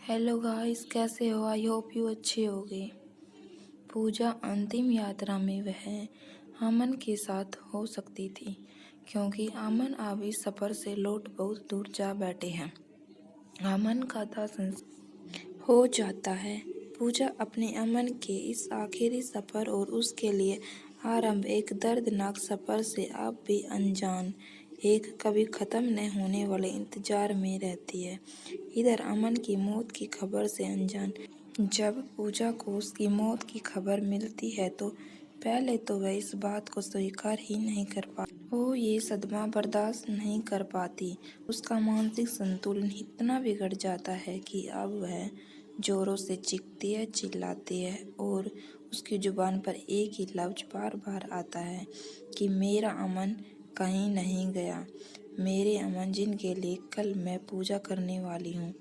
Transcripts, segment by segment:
Hello guys, कैसे हो? I hope you अच्छे होगे। पूजा अंतिम यात्रा में वह अमन के साथ हो सकती थी, क्योंकि अमन अब इस सफ़र से लौट बहुत दूर जा बैठे हैं। अमन का दाह संस्कार हो जाता है। पूजा अपने अमन के इस आखिरी सफ़र और उसके लिए आरंभ एक दर्दनाक सफ़र से अब भी अनजान, एक कभी ख़त्म न होने वाले इंतज़ार में रहती है। इधर अमन की मौत की खबर से अनजान। जब पूजा को उसकी मौत की खबर मिलती है तो पहले तो वह इस बात को स्वीकार ही नहीं कर पाती। वो ये सदमा बर्दाश्त नहीं कर पाती। उसका मानसिक संतुलन इतना बिगड़ जाता है कि अब वह जोरों से चीखती है, चिल्लाती है और उसकी जुबान पर एक ही लफ्ज बार बार आता है कि मेरा अमन कहीं नहीं गया। मेरे अमन जिनके लिए कल मैं पूजा करने वाली हूँ,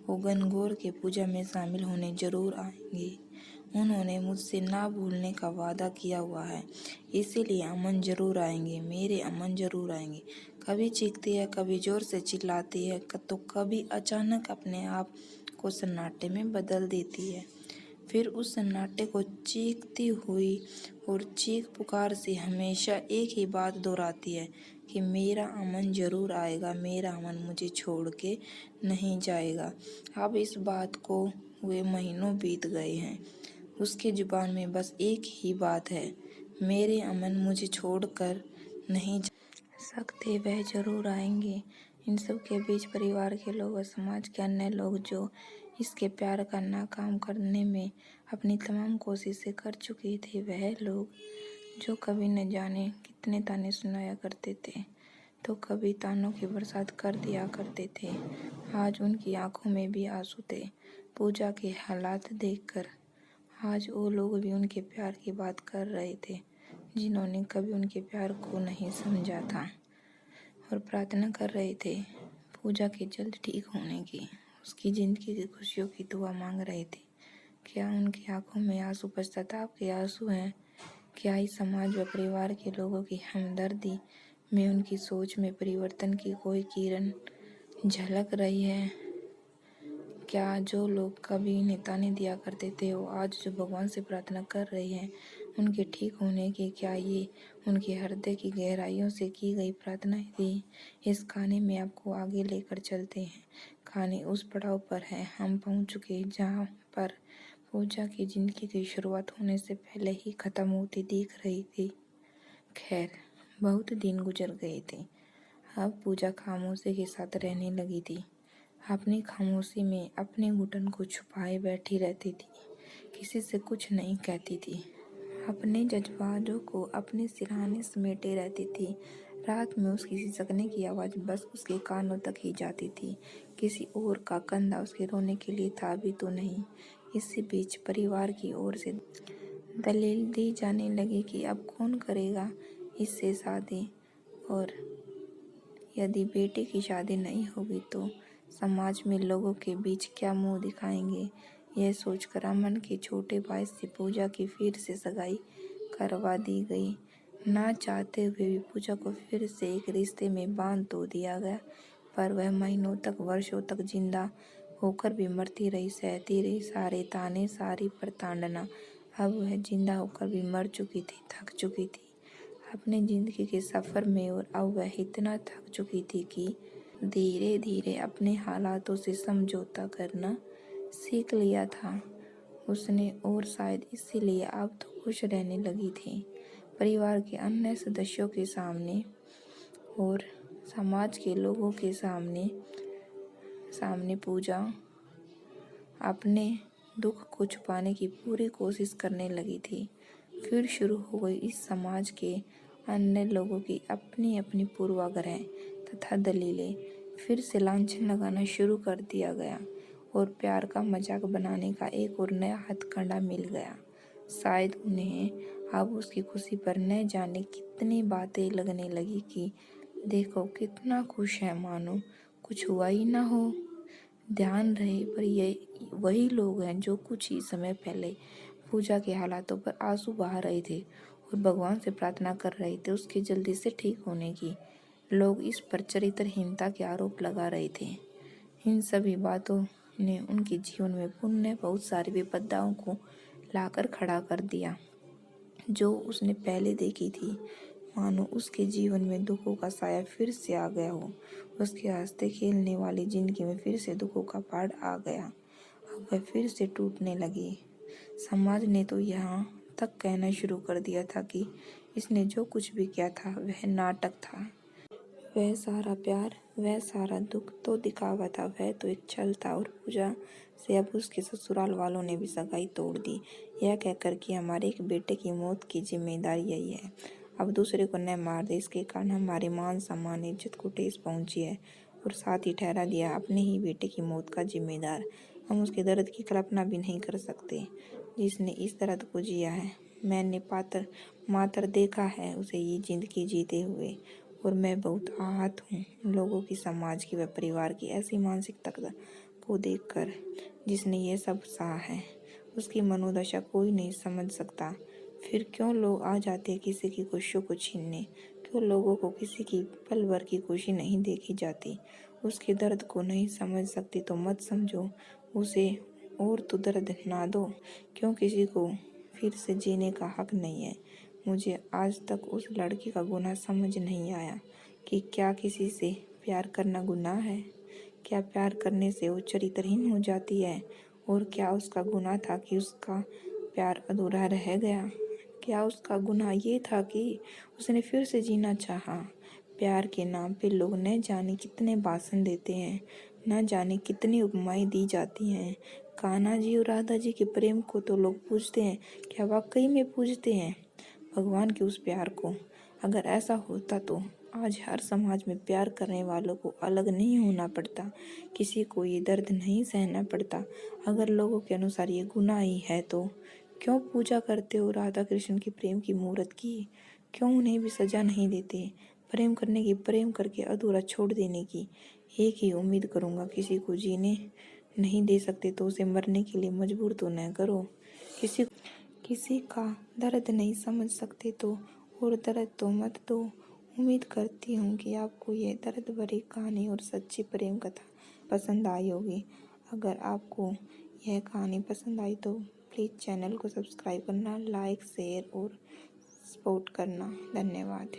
वो गणगौर के पूजा में शामिल होने जरूर आएंगे। उन्होंने मुझसे ना भूलने का वादा किया हुआ है, इसीलिए अमन जरूर आएंगे, मेरे अमन जरूर आएंगे। कभी चीखती है, कभी जोर से चिल्लाती है, तो कभी अचानक अपने आप को सन्नाटे में बदल देती है। फिर उस सन्नाटे को चीखती हुई और चीख पुकार से हमेशा एक ही बात दोहराती है कि मेरा अमन जरूर आएगा, मेरा अमन मुझे छोड़ के नहीं जाएगा। अब इस बात को हुए महीनों बीत गए हैं। उसकी जुबान में बस एक ही बात है, मेरे अमन मुझे छोड़कर नहीं जा सकते, वह जरूर आएंगे। इन सब के बीच परिवार के लोग और समाज के अन्य लोग जो इसके प्यार का नाकाम करने में अपनी तमाम कोशिशें कर चुके थे, वह लोग जो कभी न जाने कितने ताने सुनाया करते थे तो कभी तानों की बरसात कर दिया करते थे, आज उनकी आंखों में भी आंसू थे पूजा के हालात देखकर। आज वो लोग भी उनके प्यार की बात कर रहे थे जिन्होंने कभी उनके प्यार को नहीं समझा था, और प्रार्थना कर रहे थे पूजा के जल्द ठीक होने की, उसकी ज़िंदगी की खुशियों की दुआ मांग रहे थे। क्या उनकी आंखों में आंसू पश्चाताप के आंसू हैं? क्या इस समाज व परिवार के लोगों की हमदर्दी में उनकी सोच में परिवर्तन की कोई किरण झलक रही है? क्या जो लोग कभी इन्हें ताने दिया करते थे वो आज जो भगवान से प्रार्थना कर रहे हैं उनके ठीक होने की, क्या ये उनके हृदय की गहराइयों से की गई प्रार्थना थी? इस कहानी में आपको आगे लेकर चलते हैं। कहानी उस पड़ाव पर है हम पहुंच चुके जहां पर पूजा की जिंदगी की शुरुआत होने से पहले ही खत्म होती दिख रही थी। खैर, बहुत दिन गुजर गए थे। अब पूजा खामोशी के साथ रहने लगी थी। अपनी खामोशी में अपने घुटन को छुपाए बैठी रहती थी, किसी से कुछ नहीं कहती थी, अपने जज्बातों को अपने सिरहाने समेटे रहती थी। रात में उसकी सिसकने की आवाज़ बस उसके कानों तक ही जाती थी, किसी और का कंधा उसके रोने के लिए था भी तो नहीं। इसी बीच परिवार की ओर से दलील दी जाने लगी कि अब कौन करेगा इससे शादी, और यदि बेटे की शादी नहीं होगी तो समाज में लोगों के बीच क्या मुंह दिखाएंगे। यह सोचकर अमन के छोटे भाई से पूजा की फिर से सगाई करवा दी गई। ना चाहते हुए भी पूजा को फिर से एक रिश्ते में बांध तो दिया गया, पर वह महीनों तक, वर्षों तक जिंदा होकर भी मरती रही, सहती रही सारे ताने, सारी प्रताड़ना। अब वह जिंदा होकर भी मर चुकी थी, थक चुकी थी अपने जिंदगी के सफ़र में, और अब वह इतना थक चुकी थी कि धीरे धीरे अपने हालातों से समझौता करना सीख लिया था उसने, और शायद इसीलिए अब तो खुश रहने लगी थी। परिवार के अन्य सदस्यों के सामने और समाज के लोगों के सामने पूजा अपने दुख को छुपाने की पूरी कोशिश करने लगी थी। फिर शुरू हो गई इस समाज के अन्य लोगों की अपनी अपनी पूर्वाग्रह तथा दलीलें। फिर से लांछन लगाना शुरू कर दिया गया और प्यार का मजाक बनाने का एक और नया हथकंडा मिल गया। शायद उन्हें अब उसकी खुशी पर न जाने कितनी बातें लगने लगी कि देखो कितना खुश है, मानो कुछ हुआ ही ना हो। ध्यान रहे, पर ये वही लोग हैं जो कुछ ही समय पहले पूजा के हालातों पर आंसू बहा रहे थे और भगवान से प्रार्थना कर रहे थे उसके जल्दी से ठीक होने की। लोग इस पर चरित्रहीनता के आरोप लगा रहे थे। इन सभी बातों ने उनके जीवन में पुनः बहुत सारी विपदाओं को लाकर खड़ा कर दिया जो उसने पहले देखी थी। मानो उसके जीवन में दुखों का साया फिर से आ गया हो। उसके हंसते खेलने वाली जिंदगी में फिर से दुखों का पहाड़ आ गया। अब वह फिर से टूटने लगी। समाज ने तो यहाँ तक कहना शुरू कर दिया था कि इसने जो कुछ भी किया था वह नाटक था। वह सारा प्यार, वह सारा दुख तो दिखावा था, वह तो एक छल था। और पूजा से अब उसके ससुराल वालों ने भी सगाई तोड़ दी, यह कहकर कि हमारे एक बेटे की मौत की जिम्मेदारी यही है। अब दूसरे को न मार दे, इसके कारण हमारे मान सम्मान इज्जत को ठेस पहुंची है। और साथ ही ठहरा दिया अपने ही बेटे की मौत का जिम्मेदार। हम उसके दर्द की कल्पना भी नहीं कर सकते जिसने इस दर्द को जिया है। मैंने मात्र देखा है उसे ये जिंदगी जीते हुए, और मैं बहुत आहत हूँ लोगों की, समाज की व परिवार की ऐसी मानसिकता को देखकर। जिसने ये सब सहा है उसकी मनोदशा कोई नहीं समझ सकता। फिर क्यों लोग आ जाते हैं किसी की खुशियों को छीनने? क्यों लोगों को किसी की पल भर की खुशी नहीं देखी जाती? उसके दर्द को नहीं समझ सकती तो मत समझो उसे, और तो दर्द ना दो। क्यों किसी को फिर से जीने का हक नहीं है? मुझे आज तक उस लड़की का गुनाह समझ नहीं आया कि क्या किसी से प्यार करना गुनाह है? क्या प्यार करने से वो चरित्रहीन हो जाती है? और क्या उसका गुनाह था कि उसका प्यार अधूरा रह गया? क्या उसका गुनाह ये था कि उसने फिर से जीना चाहा? प्यार के नाम पे लोग न जाने कितने भाषण देते हैं, न जाने कितनी उपमाएं दी जाती हैं। कान्हा जी और राधा जी के प्रेम को तो लोग पूजते हैं, क्या वाकई में पूजते हैं भगवान के उस प्यार को? अगर ऐसा होता तो आज हर समाज में प्यार करने वालों को अलग नहीं होना पड़ता, किसी को ये दर्द नहीं सहना पड़ता। अगर लोगों के अनुसार ये गुनाह ही है तो क्यों पूजा करते हो राधा कृष्ण के प्रेम की मूर्त की? क्यों उन्हें भी सजा नहीं देते? प्रेम करने की, प्रेम करके अधूरा छोड़ देने की एक ही उम्मीद करूँगा, किसी को जीने नहीं दे सकते तो उसे मरने के लिए मजबूर तो न करो। किसी का दर्द नहीं समझ सकते तो और दर्द तो मत दो। उम्मीद करती हूँ कि आपको ये दर्द भरी कहानी और सच्ची प्रेम कथा पसंद आई होगी। अगर आपको यह कहानी पसंद आई तो प्लीज़ चैनल को सब्सक्राइब करना, लाइक, शेयर और सपोर्ट करना। धन्यवाद।